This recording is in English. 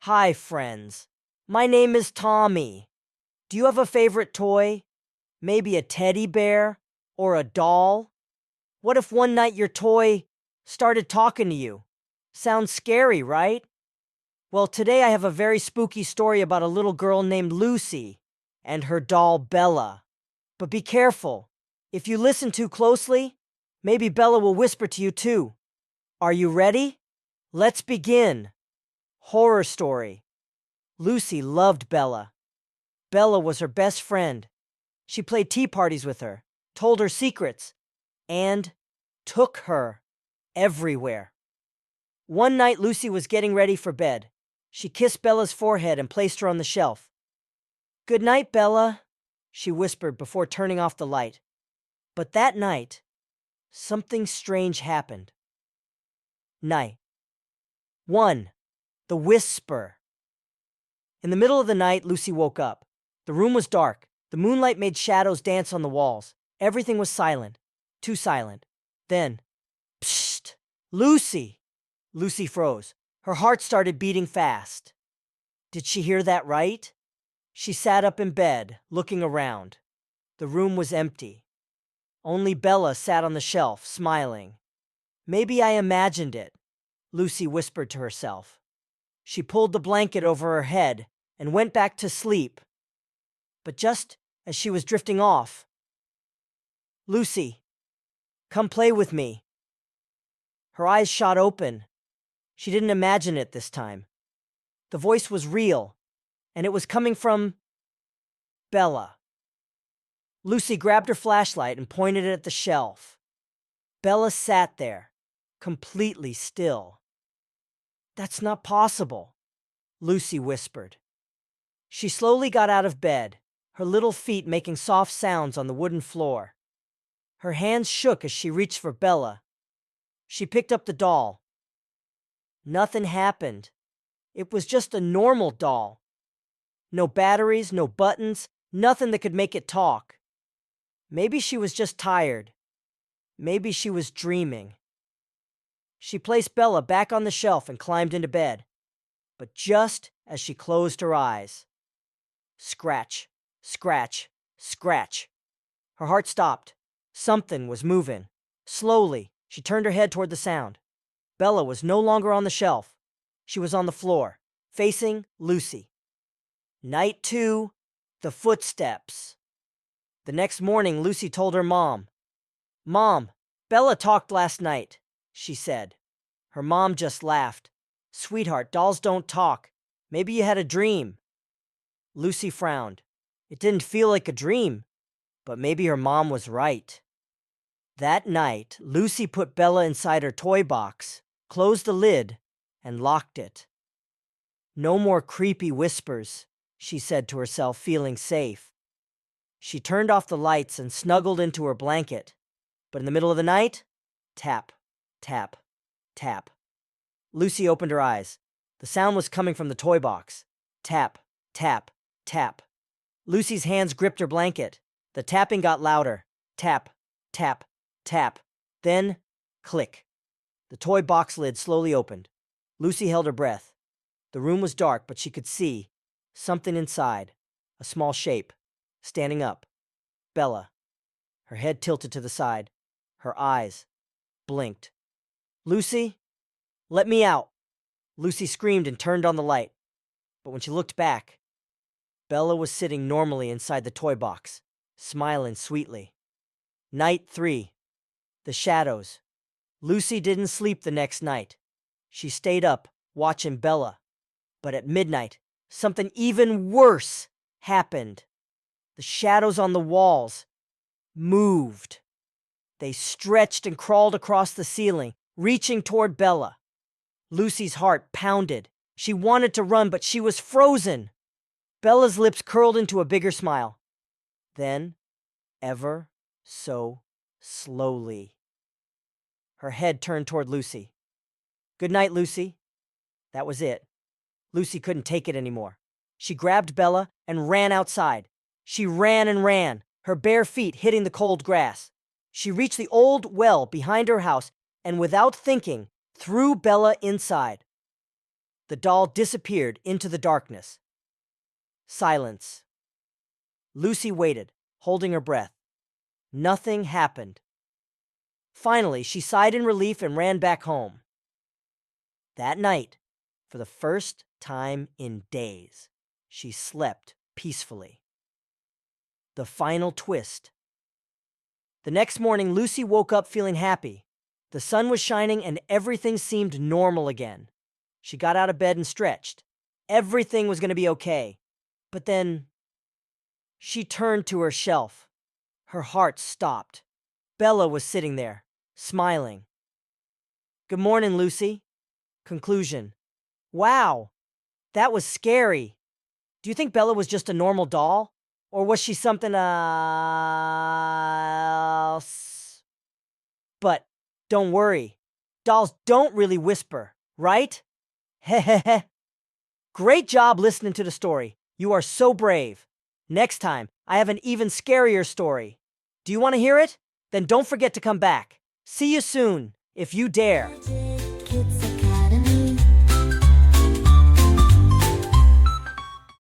Hi, friends. My name is Tommy. Do you have a favorite toy? Maybe a teddy bear or a doll? What if one night your toy started talking to you? Sounds scary, right? Well, today I have a very spooky story about a little girl named Lucy and her doll Bella. But be careful. If you listen too closely, maybe Bella will whisper to you too. Are you ready? Let's begin. Horror story. Lucy loved Bella. Bella was her best friend. She played tea parties with her, told her secrets, and took her everywhere. One night, Lucy was getting ready for bed. She kissed Bella's forehead and placed her on the shelf. "Good night, Bella," she whispered before turning off the light. But that night, something strange happened. Night 1. The Whisper. In the middle of the night, Lucy woke up. The room was dark. The moonlight made shadows dance on the walls. Everything was silent. Too silent. Then, psst! Lucy! Lucy froze. Her heart started beating fast. Did she hear that right? She sat up in bed, looking around. The room was empty. Only Bella sat on the shelf, smiling. "Maybe I imagined it," Lucy whispered to herself. She pulled the blanket over her head and went back to sleep. But just as she was drifting off, "Lucy, come play with me." Her eyes shot open. She didn't imagine it this time. The voice was real, and it was coming from Bella. Lucy grabbed her flashlight and pointed it at the shelf. Bella sat there, completely still. "That's not possible," Lucy whispered. She slowly got out of bed, her little feet making soft sounds on the wooden floor. Her hands shook as she reached for Bella. She picked up the doll. Nothing happened. It was just a normal doll. No batteries, no buttons, nothing that could make it talk. Maybe she was just tired. Maybe she was dreaming. She placed Bella back on the shelf and climbed into bed. But just as she closed her eyes, scratch, scratch, scratch. Her heart stopped. Something was moving. Slowly, she turned her head toward the sound. Bella was no longer on the shelf. She was on the floor, facing Lucy. Night 2, the footsteps. The next morning, Lucy told her mom. "Mom, Bella talked last night," she said. Her mom just laughed. "Sweetheart, dolls don't talk. Maybe you had a dream." Lucy frowned. It didn't feel like a dream, but maybe her mom was right. That night, Lucy put Bella inside her toy box, closed the lid, and locked it. "No more creepy whispers," she said to herself, feeling safe. She turned off the lights and snuggled into her blanket. But in the middle of the night, tap, tap, tap. Lucy opened her eyes. The sound was coming from the toy box. Tap, tap, tap. Lucy's hands gripped her blanket. The tapping got louder. Tap, tap, tap. Then, click. The toy box lid slowly opened. Lucy held her breath. The room was dark, but she could see something inside. A small shape, standing up. Bella. Her head tilted to the side. Her eyes blinked. "Lucy, let me out!" Lucy screamed and turned on the light. But when she looked back, Bella was sitting normally inside the toy box, smiling sweetly. Night 3. The shadows. Lucy didn't sleep the next night. She stayed up, watching Bella. But at midnight, something even worse happened. The shadows on the walls moved. They stretched and crawled across the ceiling, reaching toward Bella. Lucy's heart pounded. She wanted to run, but she was frozen. Bella's lips curled into a bigger smile. Then, ever so slowly, her head turned toward Lucy. "Good night, Lucy." That was it. Lucy couldn't take it anymore. She grabbed Bella and ran outside. She ran and ran, her bare feet hitting the cold grass. She reached the old well behind her house and, without thinking, threw Bella inside. The doll disappeared into the darkness. Silence. Lucy waited, holding her breath. Nothing happened. Finally, she sighed in relief and ran back home. That night, for the first time in days, she slept peacefully. The final twist. The next morning, Lucy woke up feeling happy. The sun was shining and everything seemed normal again. She got out of bed and stretched. Everything was going to be okay. But then, she turned to her shelf. Her heart stopped. Bella was sitting there, smiling. Good morning, Lucy. Conclusion. Wow, that was scary. Do you think Bella was just a normal doll? Or was she something else? But don't worry, dolls don't really whisper, right? Hehehe. Great job listening to the story. You are so brave. Next time, I have an even scarier story. Do you want to hear it? Then don't forget to come back. See you soon, if you dare.